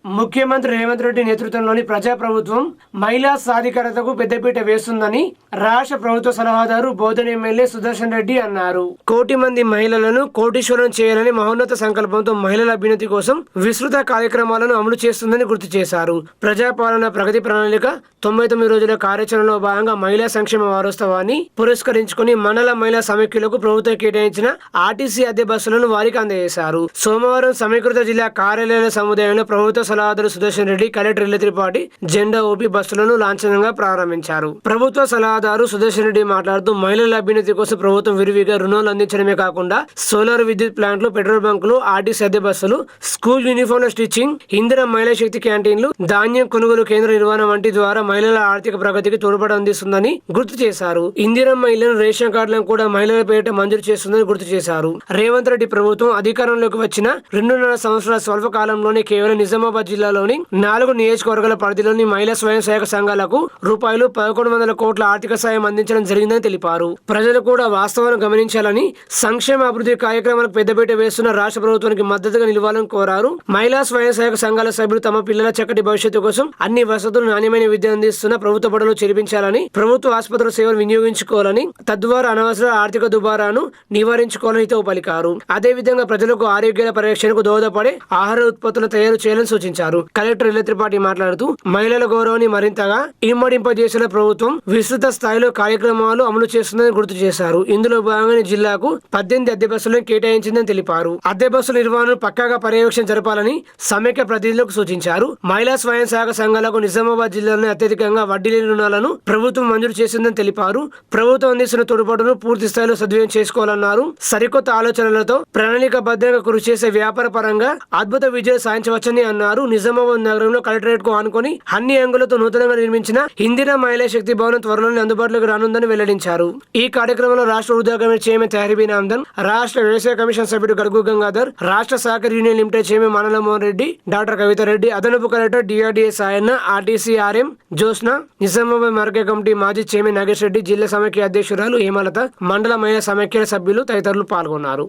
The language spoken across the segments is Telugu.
ముఖ్యమంత్రి రేవంత్ రెడ్డి నేతృత్వంలోని ప్రజాప్రభుత్వం మహిళా సాధికారతకు పెద్దపీట వేస్తుందని రాష్ట్ర ప్రభుత్వ సలహాదారు బోధన ఎమ్మెల్యే సుదర్శన్ రెడ్డి అన్నారు. కోటి మంది మహిళలను కోటీశ్వరం చేయాలని మహోన్నత సంకల్పంతో మహిళల అభ్యున్నతి కోసం విస్తృత కార్యక్రమాలను అమలు చేస్తుందని గుర్తు చేశారు. ప్రజాపాలన ప్రగతి ప్రణాళిక 99 రోజుల కార్యాచరణలో భాగంగా మహిళా సంక్షేమ వారోత్సవాన్ని పురస్కరించుకుని మండల మహిళా సమైక్యులకు ప్రభుత్వం కేటాయించిన ఆర్టీసీ అద్దె బస్సులను వారికి అందజేశారు. సోమవారం సమీకృత జిల్లా కార్యాలయాల సముదాయంలో ప్రభుత్వ సలహాదారు సుదర్శన్ రెడ్డి, కలెక్టర్ ఇల్లత్రిపాటి జెండా ఊపి బస్సులను లాంఛనంగా ప్రారంభించారు. ప్రభుత్వ సలహాదారు సుదర్శన్ రెడ్డి మాట్లాడుతూ మహిళల అభ్యున్నతి కోసం ప్రభుత్వం విరివిగా రుణాలు అందించడమే కాకుండా సోలార్ విద్యుత్ ప్లాంట్లు, పెట్రోల్ బంకులు, ఆర్టీసీ అద్దె బస్సులు, స్కూల్ యూనిఫామ్ల స్టిచ్చింగ్, ఇందిరా మహిళా శక్తి క్యాంటీన్లు, ధాన్యం కొనుగోలు కేంద్ర నిర్వహణ వంటి ద్వారా మహిళల ఆర్థిక ప్రగతికి తోడ్పాటు అందిస్తుందని గుర్తు చేశారు. ఇందిరమ్మ ఇళ్లను, రేషన్ కార్డులను కూడా మహిళల పేరిట మంజూరు చేస్తుందని గుర్తు చేశారు. రేవంత్ రెడ్డి ప్రభుత్వం అధికారంలోకి వచ్చిన 2.5 సంవత్సరాల స్వల్ప కాలంలోనే కేవలం నిజామాబాద్ జిల్లాలోని 4 నియోజకవర్గాల పరిధిలోని మహిళా స్వయం సహాయక సంఘాలకు రూపాయలు 1100 కోట్ల ఆర్థిక సాయం అందించడం జరిగిందని తెలిపారు. ప్రజలు కూడా వాస్తవాలను గమనించాలని, సంక్షేమ అభివృద్ధి కార్యక్రమాలకు పెద్దపీట వేస్తున్న రాష్ట్ర ప్రభుత్వానికి మద్దతుగా నిలవాలని కోరారు. మహిళా స్వయం సహాయక సంఘాల సభ్యులు తమ పిల్లల చక్కటి భవిష్యత్తు కోసం అన్ని వసతులు, నాణ్యమైన విద్య అందిస్తున్న ప్రభుత్వ బడులు చేర్పించాలని, ప్రభుత్వ ఆసుపత్రుల సేవలు వినియోగించుకోవాలని, తద్వారా అనవసర ఆర్థిక దుబారాను నివారించుకోవాలని హితవు పలికారు. అదేవిధంగా ప్రజలకు ఆరోగ్యాల పరిరక్షణకు దోహదపడే ఆహార ఉత్పత్తులు తయారు చేయాలని సూచించారు. కలెక్టర్ ఇల్లత్రిపాటి మాట్లాడుతూ మహిళల గౌరవాన్ని మరింతగా ఇమ్మడింపజేసిన ప్రభుత్వం విస్తృత స్థాయిలో కార్యక్రమాలు అమలు చేస్తుందని గుర్తు చేశారు. ఇందులో భాగంగా జిల్లాకు 18 అద్దె బస్సులను కేటాయించిందని తెలిపారు. అద్దె బస్సుల నిర్వహణను పక్కాగా పర్యవేక్షణ జరపాలని సమైక్య ప్రతినిధులకు సూచించారు. మహిళా స్వయం సహాయక సంఘాలకు నిజామాబాద్ జిల్లాలోని అత్యధికంగా వడ్డీ లేని రుణాలను ప్రభుత్వం మంజూరు చేసిందని తెలిపారు. ప్రభుత్వం అందిస్తున్న తోడ్పాటును పూర్తి స్థాయిలో సద్వినియోగం చేసుకోవాలన్నారు. సరికొత్త ఆలోచనలతో ప్రణాళికాబద్ధంగా కృషి చేసే వ్యాపార పరంగా అద్భుత విజయం సాధించవచ్చని అన్నారు. నిజామాబాద్ నగరంలో కలెక్టరేట్ కు ఆనుకొని అన్ని అంగులతో నూతనంగా నిర్మించిన ఇందిరా మహిళా శక్తి భవనం త్వరలోనే అందుబాటులోకి రానుందని వెల్లడించారు. ఈ కార్యక్రమంలో రాష్ట్ర వృద్ధా కమిటీ చైర్మన్ తహరీబీన్ ఆమ్దన్, రాష్ట్ర వ్యవసాయ కమిషన్ సభ్యుడు గడుగు గంగాధర్, రాష్ట్ర సహకార యూనియన్ లిమిటెడ్ చైర్మన్ మనల మోహన్ రెడ్డి, డాక్టర్ కవితారెడ్డి, అదనపు collector DRDA Sayanna, RTC RM Josna, Nizamabad market committee మాజీ చైర్మన్ నాగేష్ రెడ్డి, జిల్లా సమైక్య అధ్యక్షురాలు హేమలత, మండల మహిళా సమైక్య సభ్యులు తదితరులు పాల్గొన్నారు.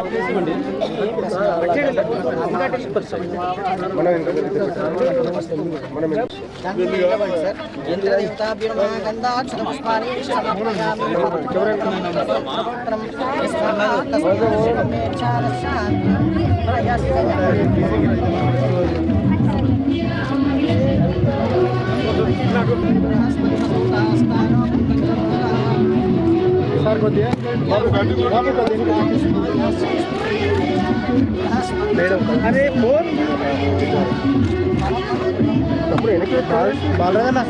अरे फोन बालराजा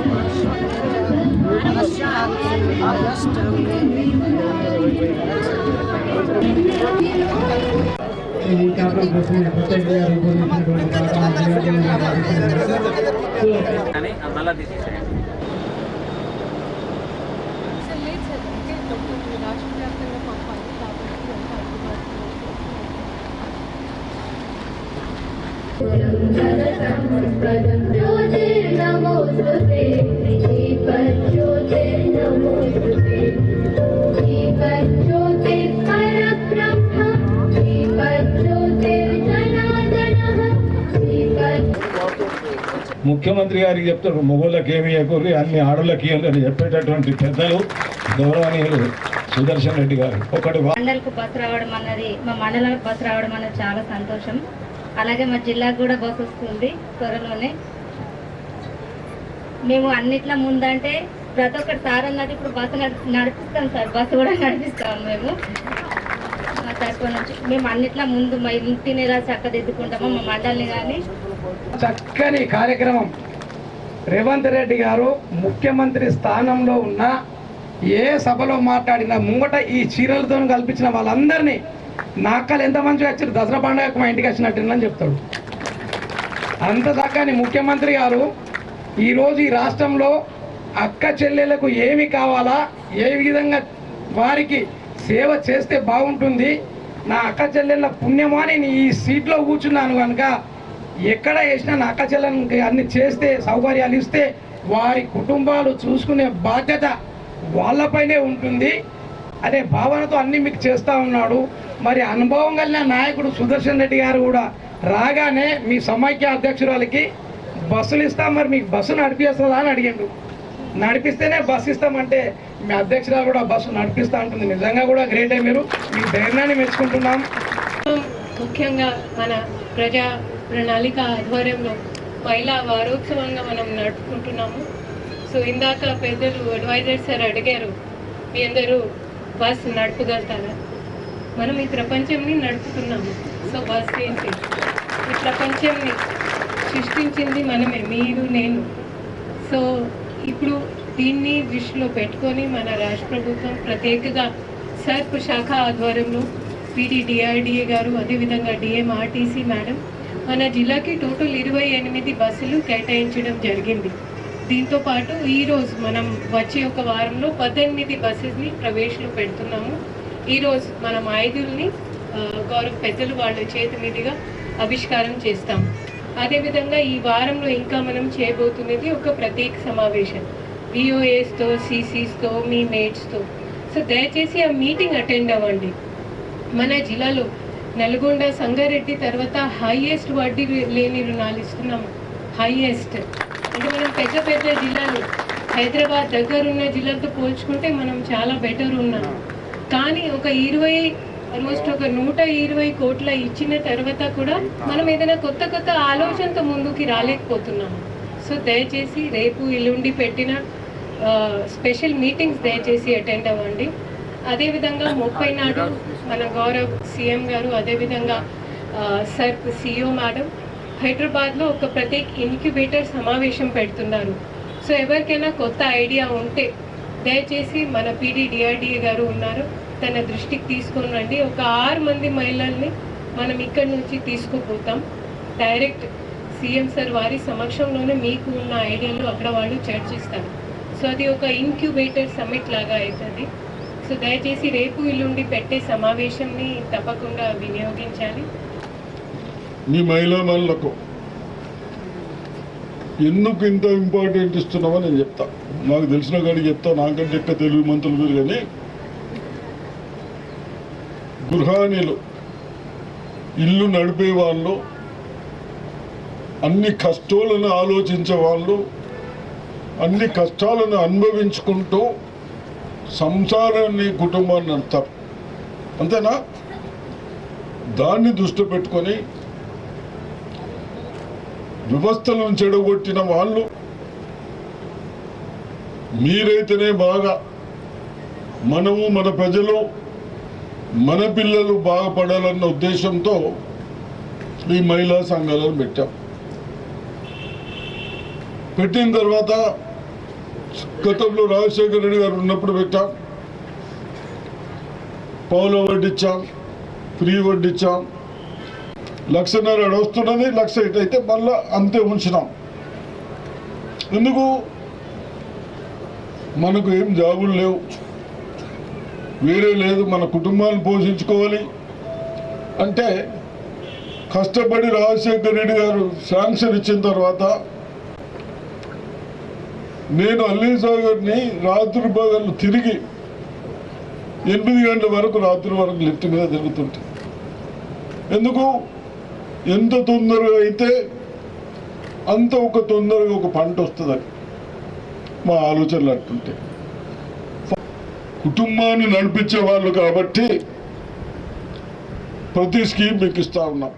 ముఖ్యమంత్రి గారికి చెప్తారు మొగోళ్ళకి ఏమి ఇవ్వకూరి అన్ని ఆడోళ్ళకి అని చెప్పేటటువంటి పెద్దలు గౌరవనీయులు సుదర్శన్ రెడ్డి గారు. ఒకటి మండలకు బస్సు రావడం అన్నది, మా మండలానికి బస్సు రావడం అన్నది చాలా సంతోషం. అలాగే మా జిల్లాకు కూడా బస్సు వస్తుంది త్వరలోనే. మేము అన్నిట్లా ముందంటే ప్రతి ఒక్కటి సార్ అన్నట్టు ఇప్పుడు బస్సు నడిపిస్తాం సార్, బస్సు కూడా నడిపిస్తాం మేము. మా తరఫు నుంచి మేము అన్నిట్లా ముందు మా ఇంటిని ఎలా చక్కదిద్దుకుంటామో మా మండలిని. కానీ చక్కని కార్యక్రమం రేవంత్ రెడ్డి గారు ముఖ్యమంత్రి స్థానంలో ఉన్న ఏ సభలో మాట్లాడినా ముంగట ఈ చీరలతో కల్పించిన వాళ్ళందరినీ నాకలు ఎంత మంచిగా వచ్చారు, దసరా పండుగకు మా ఇంటికి వచ్చినట్టుందని చెప్తాడు. అంత చక్కని ముఖ్యమంత్రి గారు ఈరోజు ఈ రాష్ట్రంలో అక్క చెల్లెలకు ఏమి కావాలా, ఏ విధంగా వారికి సేవ చేస్తే బాగుంటుంది, నా అక్క చెల్లెళ్ళ పుణ్యమా నేను ఈ సీట్లో కూర్చున్నాను కనుక ఎక్కడ వేసినా నా అక్క చెల్లెలకి అన్ని చేస్తే సౌకర్యాలు ఇస్తే వారి కుటుంబాలు చూసుకునే బాధ్యత వాళ్ళపైనే ఉంటుంది అనే భావనతో అన్ని మీకు చేస్తూ ఉన్నాడు. మరి అనుభవం కలిగిన నాయకుడు సుదర్శన్ రెడ్డి గారు కూడా రాగానే మీ సమైక్య అధ్యక్షురాలకి బస్సులు ఇస్తాం, మరి మీకు బస్సు నడిపిస్తుందా అని అడిగిండు. నడిపిస్తేనే బస్సు ఇస్తామంటే మీ అధ్యక్షురాలు కూడా బస్సు నడిపిస్తా ఉంటుంది. నిజంగా కూడా గ్రేటే, మీరు మీ ధైర్యాన్ని మెచ్చుకుంటున్నాం. ముఖ్యంగా మన ప్రజా ప్రణాళిక ఆధ్వర్యంలో మహిళా వారోత్సవంగా మనం నడుపుకుంటున్నాము. సో ఇందాక పెద్దలు అడ్వైజర్ సార్ అడిగారు, మీ అందరూ బస్ నడపగలుగుతారా? మనం ఈ ప్రపంచంని నడుపుతున్నాము. సో బస్ ఏంటి? ఈ ప్రపంచంని సృష్టించింది మనమే, మీరు నేను. సో ఇప్పుడు దీన్ని దృష్టిలో పెట్టుకొని మన రాష్ట్ర ప్రభుత్వం ప్రత్యేకంగా సర్ప్ శాఖ ఆధ్వర్యంలో పీడీ డిఆర్డిఏ గారు, అదేవిధంగా డిఎంఆర్టీసీ మేడం మన జిల్లాకి టోటల్ 28 బస్సులు కేటాయించడం జరిగింది. దీంతో పాటు ఈరోజు మనం వచ్చే ఒక వారంలో 18 బస్సెస్ని ప్రవేశంలో పెడుతున్నాము. ఈరోజు మనం 5ని గౌరవ పెద్దలు వాళ్ళ చేతి మీదుగా ఆవిష్కారం చేస్తాం. అదేవిధంగా ఈ వారంలో ఇంకా మనం చేయబోతున్నది ఒక ప్రత్యేక సమావేశం విఓఏస్తో, సిసిస్తో, మీ మేట్స్తో. సో దయచేసి ఆ మీటింగ్ అటెండ్ అవ్వండి. మన జిల్లాలో నల్గొండ, సంగారెడ్డి తర్వాత హైయెస్ట్ వడ్డీ లేని రుణాలు ఇస్తున్నాము. హైయెస్ట్ అంటే మనం పెద్ద పెద్ద జిల్లాలు హైదరాబాద్ దగ్గరున్న జిల్లాలతో పోల్చుకుంటే మనం చాలా బెటర్ ఉన్నాము. కానీ ఒక 120 కోట్ల ఇచ్చిన తర్వాత కూడా మనం ఏదైనా కొత్త ఆలోచనతో ముందుకి రాలేకపోతున్నాము. సో దయచేసి రేపు ఎల్లుండి పెట్టిన స్పెషల్ మీటింగ్స్ దయచేసి అటెండ్ అవ్వండి. అదేవిధంగా 30 నాడు మన గౌరవ్ సీఎం గారు, అదేవిధంగా సర్ప్ సిఇఓ మేడం హైదరాబాద్లో ఒక ప్రత్యేక ఇన్క్యుబేటర్ సమావేశం పెడుతున్నారు. సో ఎవరికైనా కొత్త ఐడియా ఉంటే దయచేసి మన పీడీ డిఆర్డిఏ గారు ఉన్నారు, తన దృష్టికి తీసుకొని రండి. ఒక 6 మంది మహిళల్ని మనం ఇక్కడి నుంచి తీసుకుపోతాం. డైరెక్ట్ సీఎం సార్ వారి సమక్షంలోనే మీకు ఉన్న ఐడియాలు అక్కడ వాళ్ళు చర్చిస్తారు. సో అది ఒక ఇన్క్యుబేటర్ సమ్మిట్ లాగా అవుతుంది. సో దయచేసి రేపు ఎల్లుండి పెట్టే సమావేశంని తప్పకుండా వినియోగించాలి. మీ మహిళా మనులకు ఎందుకు ఇంత ఇంపార్టెంట్ ఇస్తున్నామో నేను చెప్తా. నాకు తెలిసిన కాడికి చెప్తా, నాకంటే ఎక్కువ తెలుగు మంత్రులు మీరు. కానీ గృహాణిలు, ఇల్లు నడిపే వాళ్ళు, అన్ని కష్టాలను ఆలోచించే వాళ్ళు, అన్ని కష్టాలను అనుభవించుకుంటూ సంసారాన్ని, కుటుంబాన్ని నడుపుతారు. అంతేనా? దాన్ని దృష్టి పెట్టుకొని వ్యవస్థలను చెడగొట్టిన వాళ్ళు మీరైతేనే బాగా, మనము, మన ప్రజలు, మన పిల్లలు బాగుపడాలన్న ఉద్దేశంతో ఈ మహిళా సంఘాలను పెట్టాం. పెట్టిన తర్వాత గతంలో రాజశేఖర రెడ్డి గారు ఉన్నప్పుడు పెట్టాం. పావుల వడ్డిచ్చాం, ఫ్రీ వడ్డిచ్చాం. 1,50,000 వస్తున్నది, 1,00,000 అయితే మళ్ళా అంతే ఉంచినాం. ఎందుకు? మనకు ఏం జాబులు లేవు, వేరే లేదు, మన కుటుంబాన్ని పోషించుకోవాలి అంటే కష్టపడి రాజశేఖర రెడ్డి గారు శాంక్షన్ ఇచ్చిన తర్వాత నేను అల్లీసాగర్ని రాత్రి పగళ్ళు తిరిగి 8 గంటల వరకు రాత్రి వరకు లిఫ్ట్ మీద తిరుగుతుంటే. ఎందుకు? ఎంత తొందరగా అయితే అంత తొందరగా ఒక పంట వస్తుందని మా ఆలోచనలు అంటుంటే. కుటుంబాన్ని నడిపించే వాళ్ళు కాబట్టి ప్రతి స్కీమ్ మీకు ఇస్తా ఉన్నాం.